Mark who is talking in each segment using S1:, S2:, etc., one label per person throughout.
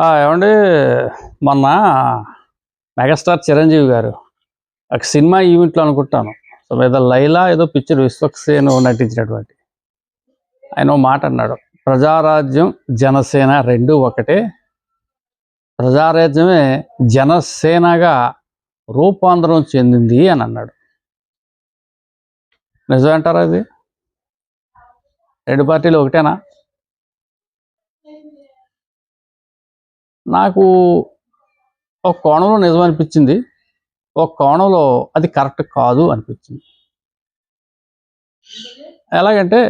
S1: ఏమండి, మొన్న మెగాస్టార్ చిరంజీవి గారు ఒక సినిమా ఈవెంట్లో అనుకుంటాను. సో ఏదో లైలా ఏదో పిక్చర్ విశ్వక్సేన్ నటించినటువంటి ఆయన ఓ మాట అన్నాడు. ప్రజారాజ్యం జనసేన రెండు ఒకటే, ప్రజారాజ్యమే జనసేనగా రూపాంతరం చెందింది అని అన్నాడు. నిజమంటారా? అది రెండు పార్టీలు ఒకటేనా? నాకు ఒక కోణంలో నిజం అనిపించింది, ఒక కోణంలో అది కరెక్ట్ కాదు అనిపించింది. ఎలాగంటే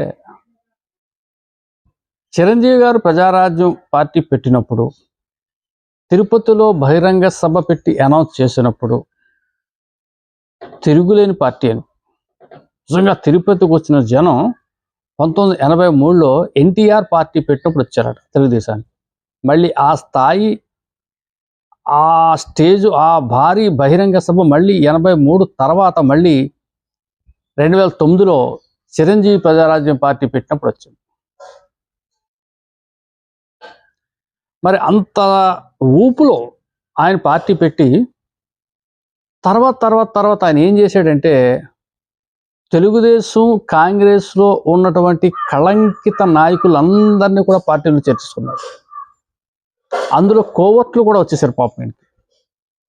S1: చిరంజీవి గారు ప్రజారాజ్యం పార్టీ పెట్టినప్పుడు, తిరుపతిలో బహిరంగ సభ పెట్టి అనౌన్స్ చేసినప్పుడు తిరుగులేని పార్టీ అని. నిజంగా తిరుపతికి వచ్చిన జనం 1983లో ఎన్టీఆర్ పార్టీ పెట్టినప్పుడు వచ్చారట తెలుగుదేశానికి. మళ్ళీ ఆ స్థాయి, ఆ స్టేజు, ఆ భారీ బహిరంగ సభ మళ్ళీ 83 తర్వాత మళ్ళీ 2009లో చిరంజీవి ప్రజారాజ్యం పార్టీ పెట్టినప్పుడు వచ్చింది. మరి అంత ఊపులో ఆయన పార్టీ పెట్టి తర్వాత ఆయన ఏం చేశాడంటే, తెలుగుదేశం కాంగ్రెస్లో ఉన్నటువంటి కళంకిత నాయకులందరినీ కూడా పార్టీలో చేర్చుకున్నారు. అందులో కోవట్లు కూడా వచ్చేసారు పాపం.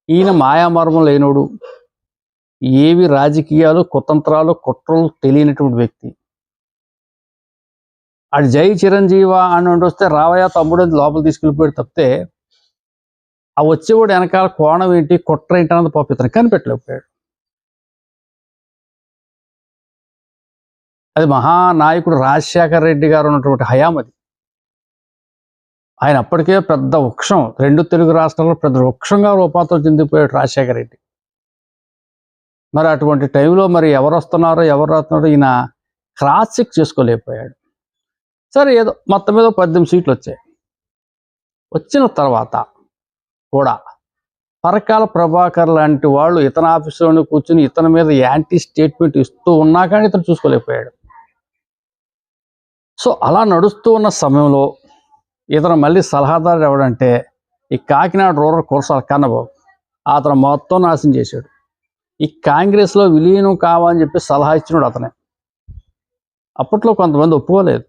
S1: ఈయన మాయామర్మం లేనోడు, ఏవి రాజకీయాలు కుతంత్రాలు కుట్రలు తెలియనటువంటి వ్యక్తి. అది జై చిరంజీవ అని వస్తే రావయ్య తమ్ముడు లోపల తీసుకెళ్ళిపోయాడు తప్పితే, ఆ వచ్చేవాడు వెనకాల కోణం ఏంటి కుట్ర ఏంటి అన్నది పాపం ఇతను కనిపెట్టలేకపోయాడు. అది మహానాయకుడు రాజశేఖర రెడ్డి గారు ఉన్నటువంటి హయాం అది. ఆయన అప్పటికే పెద్ద వృక్షం, రెండు తెలుగు రాష్ట్రాల్లో పెద్ద వృక్షంగా రూపాంతరం చెందిపోయాడు రాజశేఖర రెడ్డి. మరి అటువంటి టైంలో మరి ఎవరు వస్తున్నారో ఎవరు రాస్తున్నారో ఈయన క్రాస్ చెక్ చేసుకోలేకపోయాడు. సరే, ఏదో మొత్తం మీద 18 సీట్లు వచ్చాయి. వచ్చిన తర్వాత కూడా పరకాల ప్రభాకర్ లాంటి వాళ్ళు ఇతని ఆఫీసులోనే కూర్చుని ఇతని మీద యాంటీ స్టేట్మెంట్ ఇస్తూ ఉన్నా కానీ ఇతను చూసుకోలేకపోయాడు. సో అలా నడుస్తూ ఉన్న సమయంలో ఇతను మళ్ళీ సలహాదారు ఎవడంటే ఈ కాకినాడ రూరల్ కురసాల కన్నబాబు. అతను మొత్తం నాశనం చేశాడు. ఈ కాంగ్రెస్లో విలీనం కావాలని చెప్పి సలహా ఇచ్చినాడు అతనే. అప్పట్లో కొంతమంది ఒప్పుకోలేదు.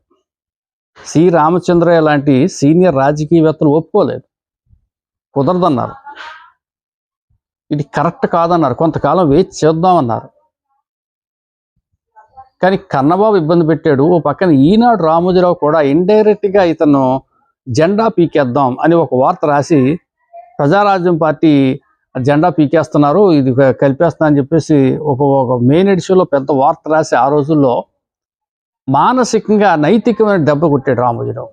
S1: సి రామచంద్రయ్య లాంటి సీనియర్ రాజకీయవేత్తలు ఒప్పుకోలేదు, కుదరదన్నారు, ఇది కరెక్ట్ కాదన్నారు, కొంతకాలం వెయిట్ చేద్దామన్నారు. కానీ కన్నబాబు ఇబ్బంది పెట్టాడు. ఓ పక్కన ఈనాడు రామోజీరావు కూడా ఇండైరెక్ట్గా ఇతను జెండా పీకేద్దాం అని ఒక వార్త రాసి, ప్రజారాజ్యం పార్టీ జెండా పీకేస్తున్నారు, ఇది కలిపేస్తున్నా అని చెప్పేసి ఒక మెయిన్ ఎడిషన్లో పెద్ద వార్త రాసి ఆ రోజుల్లో మానసికంగా నైతికమైన దెబ్బ కొట్టాడు రామోజీరావు.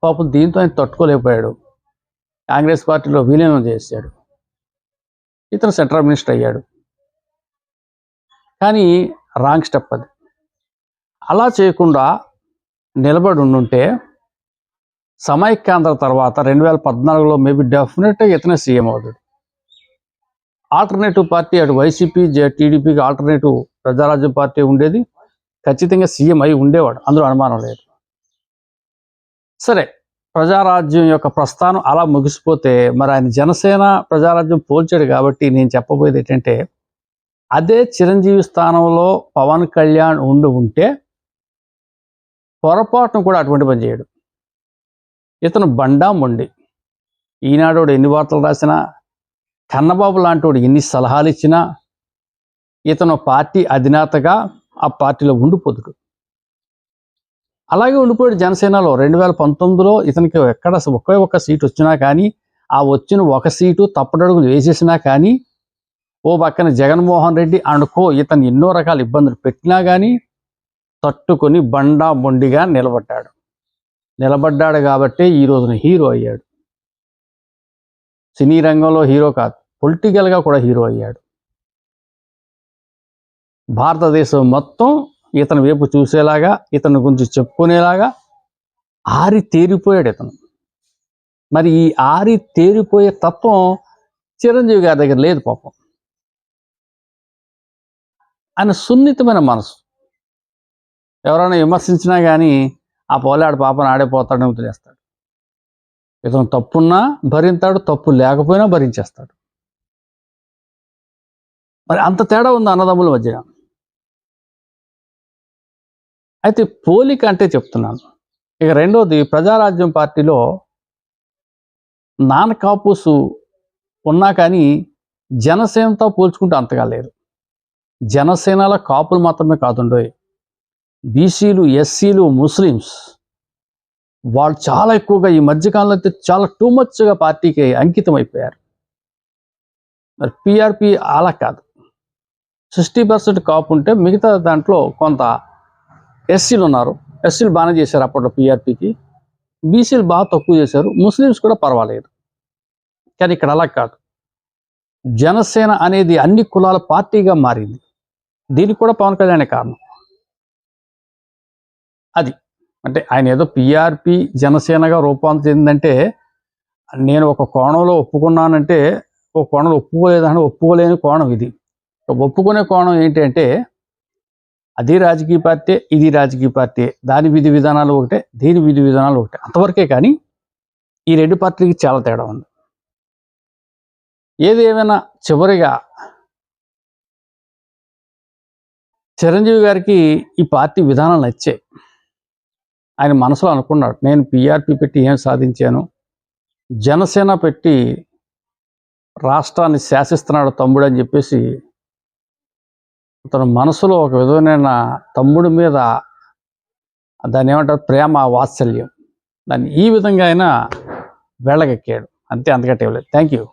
S1: పాపం దీంతో ఆయన తట్టుకోలేకపోయాడు. కాంగ్రెస్ పార్టీలో విలీనం చేశాడు. ఇతను సెంట్రల్ మినిస్టర్ అయ్యాడు. కానీ రాంగ్ స్టెప్ అది. అలా చేయకుండా నిలబడి ఉండుంటే సమైక్యాంధ్ర తర్వాత 2014లో మేబీ డెఫినెట్గా ఇతనే సీఎం అవుతాడు. ఆల్టర్నేటివ్ పార్టీ, అటు వైసీపీ టీడీపీకి ఆల్టర్నేటివ్ ప్రజారాజ్యం పార్టీ ఉండేది, ఖచ్చితంగా సీఎం అయి ఉండేవాడు, అందులో అనుమానం లేదు. సరే, ప్రజారాజ్యం యొక్క ప్రస్థానం అలా ముగిసిపోతే మరి ఆయన జనసేన ప్రజారాజ్యం పోల్చాడు కాబట్టి నేను చెప్పబోయేది ఏంటంటే, అదే చిరంజీవి స్థానంలో పవన్ కళ్యాణ్ ఉంటే పొరపాటును కూడా అటువంటి పని చేయడు. ఇతను బండా మొండి. ఈనాడోడు ఎన్ని వార్తలు రాసినా, కన్నబాబు లాంటి ఎన్ని సలహాలు ఇచ్చినా ఇతను పార్టీ అధినేతగా ఆ పార్టీలో ఉండిపోదుడు. అలాగే ఉండిపోయాడు జనసేనలో. 2019లో ఇతనికి ఎక్కడ ఒకే ఒక్క సీటు వచ్చినా కానీ, ఆ వచ్చిన ఒక సీటు తప్పటడుగులు వేసేసినా కానీ, ఓ పక్కన జగన్మోహన్ రెడ్డి అనుకో ఇతను ఎన్నో రకాల ఇబ్బందులు పెట్టినా కానీ తట్టుకొని బండా మొండిగా నిలబడ్డాడు కాబట్టి ఈ రోజున హీరో అయ్యాడు. సినీ రంగంలో హీరో కాదు, పొలిటికల్గా కూడా హీరో అయ్యాడు. భారతదేశం మొత్తం ఇతని వైపు చూసేలాగా, ఇతని గురించి చెప్పుకునేలాగా ఆరి తేరిపోయాడు ఇతను. మరి ఈ ఆరి తేరిపోయే తత్వం చిరంజీవి గారి దగ్గర లేదు పాపం. ఆయన సున్నితమైన మనసు. ఎవరైనా విమర్శించినా కానీ ఆ పోలాడు పాపను ఆడైపోతాడని వదిలేస్తాడు. ఇతను తప్పున్నా భరింతాడు, తప్పు లేకపోయినా భరించేస్తాడు. మరి అంత తేడా ఉంది అన్నదమ్ముల మధ్యన. అయితే పోలిక అంటే చెప్తున్నాను. ఇక రెండోది, ప్రజారాజ్యం పార్టీలో నాన్ కాపుసు ఉన్నా కానీ జనసేనతో పోల్చుకుంటే అంతగా లేరు. జనసేనల కాపులు మాత్రమే కాదుండోయ్, బీసీలు, ఎస్సీలు, ముస్లిమ్స్ వాళ్ళు చాలా ఎక్కువగా ఈ మధ్యకాలంలో అయితే చాలా టూ మచ్గా పార్టీకి అంకితం అయిపోయారు. మరి పిఆర్పి అలా కాదు. 60% కాపు ఉంటే మిగతా దాంట్లో కొంత ఎస్సీలు ఉన్నారు. ఎస్సీలు బాగానే చేశారు అప్పట్లో పిఆర్పికి. బీసీలు బాగా తక్కువ చేశారు. ముస్లిమ్స్ కూడా పర్వాలేదు. కానీ ఇక్కడ అలా కాదు. జనసేన అనేది అన్ని కులాల పార్టీగా మారింది. దీనికి కూడా పవన్ కళ్యాణే కారణం. అది అంటే ఆయన ఏదో పిఆర్పి జనసేనగా రూపాంతరిందంటే నేను ఒక కోణంలో ఒప్పుకున్నానంటే ఒక కోణంలో ఒప్పుకోలేదని ఒప్పుకోలేని కోణం ఇది. ఒప్పుకునే కోణం ఏంటి అంటే అది రాజకీయ పార్టీ, ఇది రాజకీయ పార్టీ, దాని విధి విధానాలు ఒకటే, దీని విధి విధానాలు ఒకటే, అంతవరకే. కానీ ఈ రెండు పార్టీలకి చాలా తేడా ఉంది. ఏది ఏమైనా చివరిగా చిరంజీవి గారికి ఈ పార్టీ విధానాలు నచ్చాయి. ఆయన మనసులో అనుకున్నాడు, నేను పిఆర్పి పెట్టి ఏం సాధించాను, జనసేన పెట్టి రాష్ట్రాన్ని శాసిస్తున్నాడు తమ్ముడు అని చెప్పేసి తన మనసులో ఒక విధమైన తమ్ముడి మీద దాన్ని ఏమంటారు, ప్రేమ, వాత్సల్యం, దాన్ని ఈ విధంగా అయినా వెళ్ళగెక్కాడు. అంతే, అంతకంటే ఇవ్వలేదు. Thank you.